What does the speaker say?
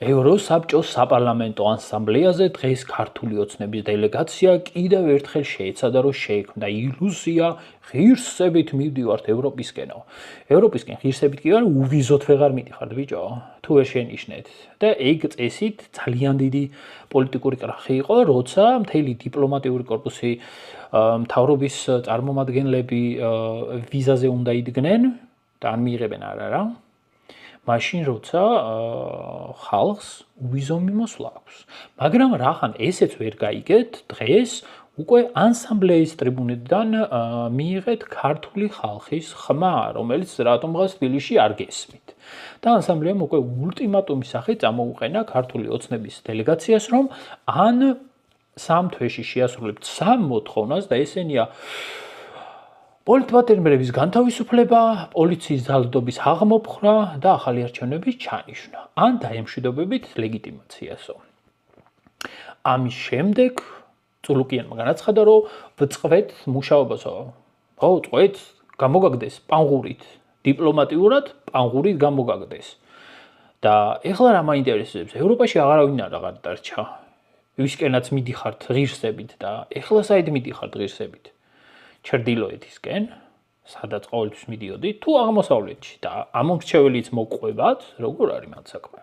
ევროსაბჭოს საპარლამენტო ასამბლეაზე დღეს ქართული ოცნების დელეგაცია კიდევ ერთხელ შეეცადა, რომ შეექმნა ილუზია ღირსებით მივდივართ ევროპისკენო. ევროპისკენ ღირსებით კი არ უვიზოთ ვეღარ მიდიხართ ბიჭო, თუ ვერ შენიშნეთ. და ეგ წესით ძალიან დიდი პოლიტიკური კრახი იყო, როცა მთელი დიპლომატიური კორპუსი მთავრობის წარმომადგენლები ვიზაზე უნდა იდგნენ და ან მიიღებენ არა. მაშინ როცა ხალხს უვიზო მიმოსვლა აქვს. მაგრამ რახან ესეც ვერ გაიგეთ, დღეს უკვე ასამბლეის ტრიბუნიდან მიიღეთ ქართული ხალხის ხმა, რომელიც რატომღაც თბილისში არ გესმით. და ასამბლეამ უკვე ულტიმატუმის სახით წამოუყენა ქართული ოცნების დელეგაციას, რომ ან 3 თვეში შეასრულებთ 3 მოთხოვნას და ესენია პოლიტპატიმრების განთავისუფლება, პოლიციის ძალადობის აღმოფხვრა და ახალი არჩევნების ჩანიშვნა, ან დაემშვიდობებით ლეგიტიმაციასო. ამის შემდეგ წულუკიანმა განაცხადა, რომ ვწყვეთ მუშაობასო. ხო, წყვეთ, გამოგაგდეს პანღურით, დიპლომატიურად პანღურით გამოგაგდეს. და ეხლა რა მაინტერესებს, ევროპაში აღარავინ არ დარჩა. ვისკენაც მიდიხართ ღირსებით და ეხლა საით მიდიხართ ღირსებით? ჩრდილოეთისკენ, სადაც ყოველთვის მიდიოდით, თუ აღმოსავლეთში და ამ მრჩეველიც მოყვებათ, როგორ არის მათ საქმე?